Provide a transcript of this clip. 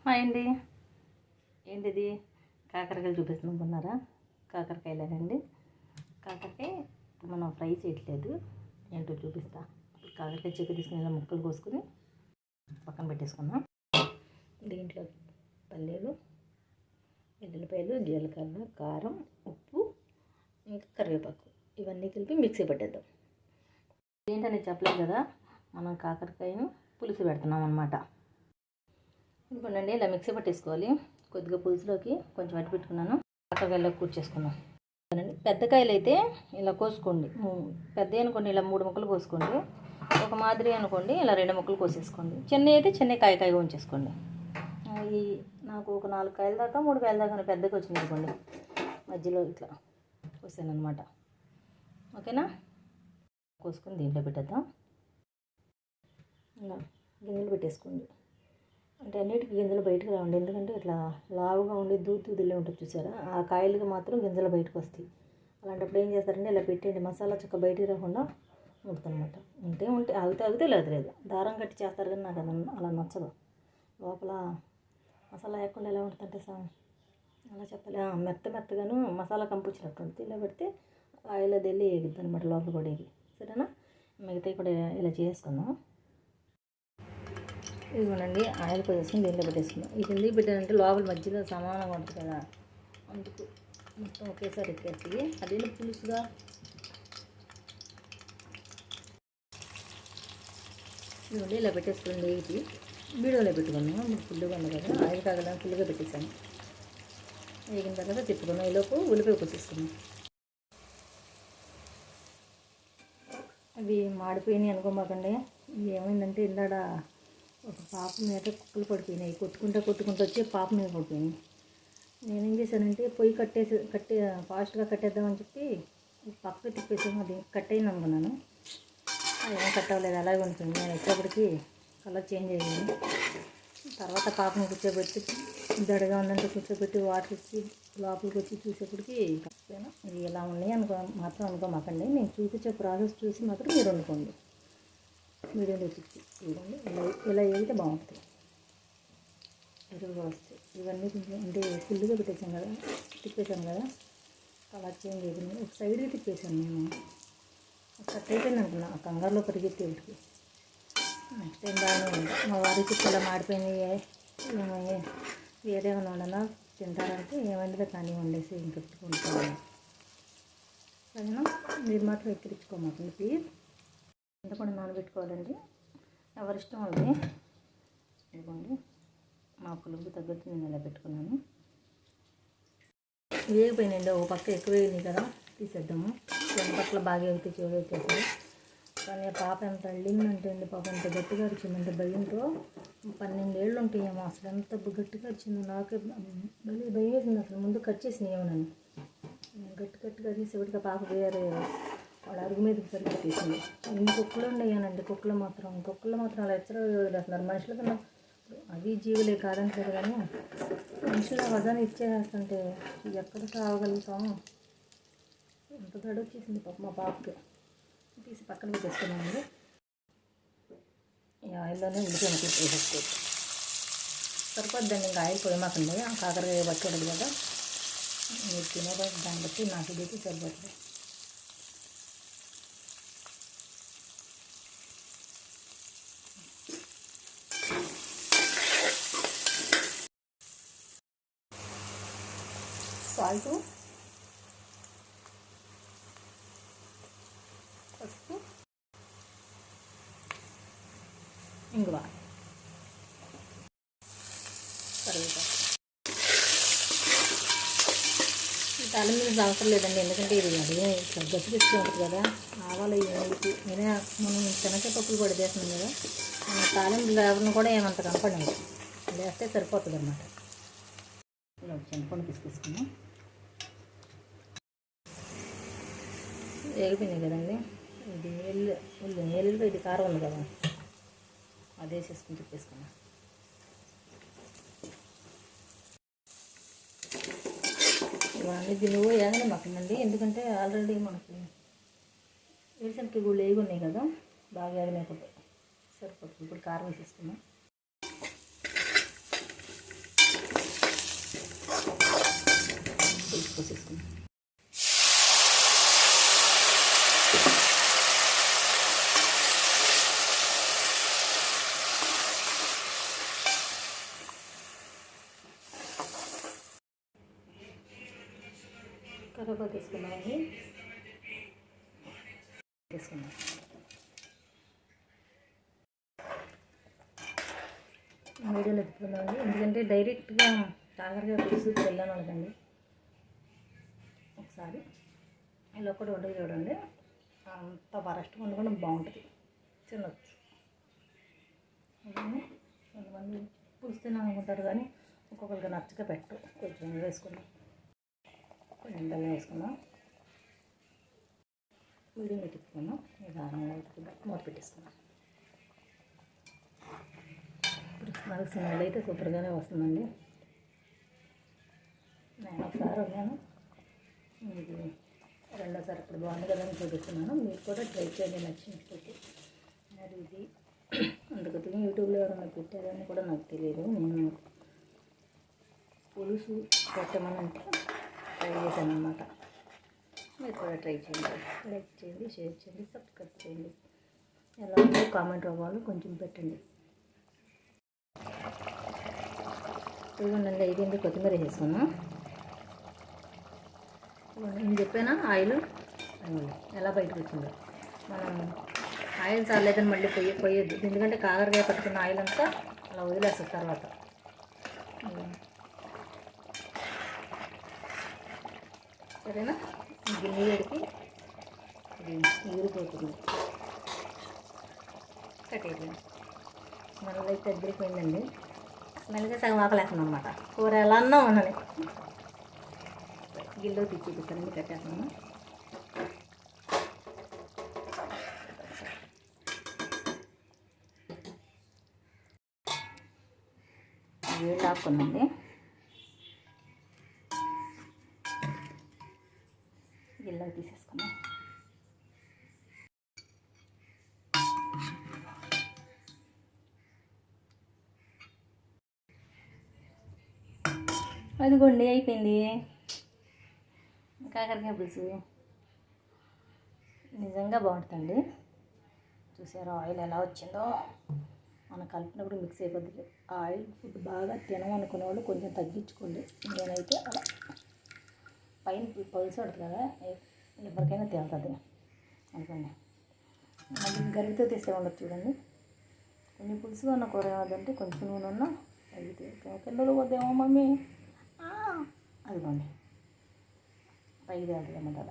Hi అండి. ఏంటిది కాకరకాయలు చూపిస్తున్నారా? కాకరకాయలేనండి. కాకరకాయ మనం ఫ్రై చేయట్లేదు, ఏంటో చూపిస్తా. కాకరకాయ చెక్కు తీసుకుని ఇలా ముక్కలు కోసుకుని పక్కన పెట్టేసుకుందాం. దీంట్లో పల్లీలు, ఎల్లుల్లిపాయలు, జీలకర్ర, కారం, ఉప్పు, ఇంకా కరివేపాకు ఇవన్నీ కలిపి మిక్సీ పట్టేద్దాం. ఏంటనేది చెప్పలేదు కదా, మనం కాకరకాయను పులుసు పెడుతున్నాం అన్నమాట. ఇంకోండి ఇలా మిక్సీ పట్టేసుకోవాలి. కొద్దిగా పులుసులోకి కొంచెం అట్టి పెట్టుకున్నాను. కాకరకాయలో కూర్చేసుకున్నాం. పెద్ద కాయలు అయితే ఇలా కోసుకోండి. పెద్ద అనుకోండి ఇలా 3 ముక్కలు కోసుకోండి. ఒక మాదిరి అనుకోండి ఇలా 2 ముక్కలు కోసేసుకోండి. చిన్న అయితే చిన్న కాయగా ఉంచేసుకోండి. ఈ నాకు ఒక 4 కాయల దాకా 3 కాయల దాకా పెద్దగా వచ్చింది అనుకోండి, మధ్యలో ఇట్లా కోసాను అనమాట. ఓకేనా? కోసుకొని దీంట్లో పెట్టేద్దాం. ఇలా గిన్నెలు పెట్టేసుకోండి. అంటే అన్నిటికీ గింజలు బయటకు రావండి, ఎందుకంటే ఇట్లా లావుగా ఉండి దూదిలే ఉంటుంది చూసారా, ఆ కాయలకి మాత్రం గింజలు బయటకు వస్తాయి. అలాంటప్పుడు ఏం చేస్తారంటే ఇలా పెట్టండి, మసాలా చక్క బయటికి రాకుండా ఉంటుందన్నమాట. ఉంటే ఆగితే లేదు దారం కట్టి చేస్తారు, కానీ నాకు అలా నచ్చదు. లోపల మసాలా లేకుండా ఎలా ఉంటుందంటే అలా చెప్పాలి, మెత్తగాను మసాలా కంపుచ్చినట్టు ఉంటుంది. ఇలా పెడితే ఆయిల్ అది వెళ్ళి ఎగిద్ది అనమాట, లోపల కూడా ఎగి. సరేనా? మిగతాయి కూడా ఇలా చేసుకుందాం. ఇదిగోనండి, ఆయిల్ పోసేసుకుని దీంట్లో పెట్టేసుకుందాం. ఇది ఎందుకు పెట్టానంటే లోపల మధ్యలో సమానంగా ఉంటుంది కదా, అందుకు మొత్తం ఒకేసారి ఎక్కేస్తుంది. అదేంటి పులుసుగా ఇదిగోండి ఇలా పెట్టేసుకోండి. ఇది వీడియోలో పెట్టుకున్నాను, మీకు ఫుల్గా ఉంది కదా, ఆయిల్ కాగలని ఫుల్గా పెట్టేసాను. వేగిన తర్వాత తిప్పుకున్నాం. ఈలోపు ఉల్లిపాయ పోసేసుకున్నాం. అవి మాడిపోయినాయి అనుకోమాకండి. ఏమైందంటే ఇందాడ ఒక పాప మీద కుక్కలు పడిపోయినాయి, కొట్టుకుంటూ వచ్చి పాప మీద పడిపోయినాయి. నేనేం చేశానంటే పొయ్యి ఫాస్ట్గా కట్టేద్దామని చెప్పి పక్కకి తిప్పేసాము. అది కట్ అయింది అనుకున్నాను, అది ఏం కట్ అవ్వలేదు, అలాగే ఉంటుంది. నేను వచ్చేప్పటికి కలర్ చేంజ్ అయ్యింది. తర్వాత పాపను కూర్చోబెట్టి దడగా ఉందంటే కూర్చోబెట్టి వాటర్ ఇచ్చి లోపలికి వచ్చి చూసేప్పటికి ఇది ఎలా ఉన్నాయి మాత్రం అనుకోమాకండి. నేను చూపించే ప్రాసెస్ చూసి మాత్రం మీరు వండుకోండి. వీడియోలో తిప్పి చూడండి, ఇలా వేగితే బాగుంటుంది, ఎరువుగా వస్తాయి. ఇవన్నీ కొంచెం అంటే ఫుల్గా తిప్పేసాను కదా, కలర్ చేంజ్ అయింది. ఒక సైడ్కి తిప్పేసాను నేను, కట్ అయిపోయింది అనుకున్నా ఆ కంగారులో పరిగెత్తి ఒకటికి. నెక్స్ట్ టైం బాగానే ఉంది. మా వారికి ఇలా మాడిపోయింది, వేరేమైనా వండనా తింటారంటే ఏమైందో కానీ వండేసి ఇంకెత్తుకుంటాను. సరేనా? మీరు మాత్రం ఎక్కిరించుకోమాకండి ప్లీజ్. చింతపండు నానబెట్టుకోవాలండి, ఎవరిష్టం అది. ఇదిగోండి, మా పులుపు తగ్గట్టు నేను ఇలా పెట్టుకున్నాను. వేగిపోయినండి, ఒక పక్క ఎక్కువ వేయింది కదా, తీసేద్దాము. 2 పక్కల బాగా వేసేసాను. కానీ పాప ఎంత అళ్ళిందంటే అండి, పాప ఎంత గట్టిగా అరిచిందంటే భయంతో. 12 ఏళ్ళు ఉంటాయేమో, అసలు ఎంత గట్టిగా అరిచిందో నాకే భయం వేసింది. అసలు ముందు కట్ చేసింది ఏమోనని, గట్టిగా అరిసేపటికి పాప వేరే వాళ్ళ అరుగు మీదకి పరిగెట్టేసింది. ఇన్ని కుక్కలు ఉండేయానండి, కుక్కలు మాత్రం అలా ఎచ్చగా వదిలేస్తున్నారు. మనుషుల కన్నా అవి జీవులే కాదంటారు, కానీ మనుషుల వజాన్ని ఇచ్చేస్తుంటే ఎక్కడ సాగలుగుతాము. ఎంత గడువు వచ్చేసింది పాప మా పాపకి. తీసి పక్కన పెట్టేసుకున్నామండి. ఈ ఆయిల్లోనే ఉల్లిపాయ వేసేసుకోవచ్చు, సరిపోద్దండి. ఇంకా ఆయిల్ పోయమాకండి, ఆ కాకరకాయ పట్టుకోలేదు కదా, మీరు తినే దాన్ని బట్టి నాకు ఇదైతే సరిపోతుంది. సాల్టు, పసుపు, ఇంగువ, కరివేపాకు. ఈ తాలింపు మీద అవసరం లేదండి, ఎందుకంటే ఇది అది గట్టిపిస్తూ ఉంటుంది కదా. ఆవాలు నేనే మనం శనగకాయ పప్పులు కూడా చేస్తున్నాం కదా, తాలింపు లేవని కూడా ఏమంత కనపడండి, వేస్తే సరిపోతుంది అన్నమాట. ఇలా చింతపండు తీసుకున్నాం, వేగిపోయినాయి కదండి. ఇది ఎల్లుల్లిపాయ, ఇది కారం ఉంది కదా, అది వేసేసుకుని తిప్పేసుకున్నాం. ఇవన్నీ దీన్ని వేగనే మక్కనండి, ఎందుకంటే ఆల్రెడీ మనకి వేరుశనగకాయ గుళ్ళు వేగి ఉన్నాయి కదా, బాగా వేగలేకపోతే సరిపోతుంది. ఇప్పుడు కారం వేసేసుకున్నాం. కరివేపాకు తీసుకున్నామండి. తీసుకున్నాం. వీడియోలో ఎత్తుకున్నామండి, ఎందుకంటే డైరెక్ట్గా కాకరకాయ పులుసు వెళ్ళాను అనకండి. ఒకసారి ఇలా కూడా వండుకు చూడండి, అంత వరస్ట్ వండుకోవడం బాగుంటుంది, తినొచ్చు. కొంతమంది పులుసు తినాలనుకుంటారు కానీ ఒక్కొక్కరికి నచ్చక పెట్టు. కొంచెం వేసుకున్నాం, కొంచెం బెల్లం వేసుకున్నాం, మీడియంగా తిప్పుకున్నాం. నిదానంగా మూత పెట్టేసుకున్నాం. ఇప్పుడు స్మెల్ అయితే సూపర్గానే వస్తుందండి. నేను ఒకసారి ఉన్నాను, ఇది రెండోసారి ఇప్పుడు బాగుంది కదా అని చూపిస్తున్నాను. మీరు కూడా ట్రై చేయండి నచ్చినట్లయితే. మరి ఇది అందుకని యూట్యూబ్లో ఎవరైనా పెట్టారని కూడా నాకు తెలియదు. నేను పులుసు పెట్టమని అంటే ట్రై చేశాను అన్నమాట. మీరు కూడా ట్రై చేయండి, లైక్ చేయండి, షేర్ చేయండి, సబ్స్క్రైబ్ చేయండి. ఎలా ఉందో కామెంట్ రూపంలో కొంచెం పెట్టండి. ఇదిగోండి, అయిపోయింది. కొత్తిమీర వేసుకున్నాం. నేను చెప్పానా ఆయిల్ ఎలా బయటకు వచ్చిందో. మనం ఆయిల్ చాలేదని మళ్ళీ పోయొద్దు, ఎందుకంటే కాకరకాయ పట్టుకున్న ఆయిల్ అంతా అలా వదిలేస్తుంది తర్వాత. సరేనా? గిన్నె వేడికి ఇది ఎగిరిపోతుంది, కట్ అయిపోయింది. స్మెల్ అయితే ఎగిరిపోయిందండి. స్మెల్గా సగం ఆకలేస్తుంది అనమాట. కూర ఎలా అన్నా ఉన్నది. గిల్లో తీసి చూపిస్తానండి, కట్టేస్తున్నాను. వేడి ఆపుకుందండి. గిల్లో తీసేసుకున్నాం. అదిగోండి, అయిపోయింది కాకరకాయ పులుసు. నిజంగా బాగుంటుందండి. చూసారా ఆయిల్ ఎలా వచ్చిందో? మనం కలిపినప్పుడు మిక్స్ అయిపోద్ది. ఆయిల్ ఫుడ్ బాగా తినమనుకునే వాళ్ళు కొంచెం తగ్గించుకోండి. నేనైతే అలా పైన పులుసు ఉంటుంది కదా, ఎవరికైనా తేలుతుంది అనుకోండి. మళ్ళీ గరిటతో తీస్తే ఉండదు చూడండి. కొంచెం పులుసుగా ఉన్న కూర ఏమవుతుందంటే కొంచెం నూనె ఉన్న అయితే పిల్లలు పోతేమో మమ్మీ అదిగోండి పైకి తేలుతుంది అన్నమాట.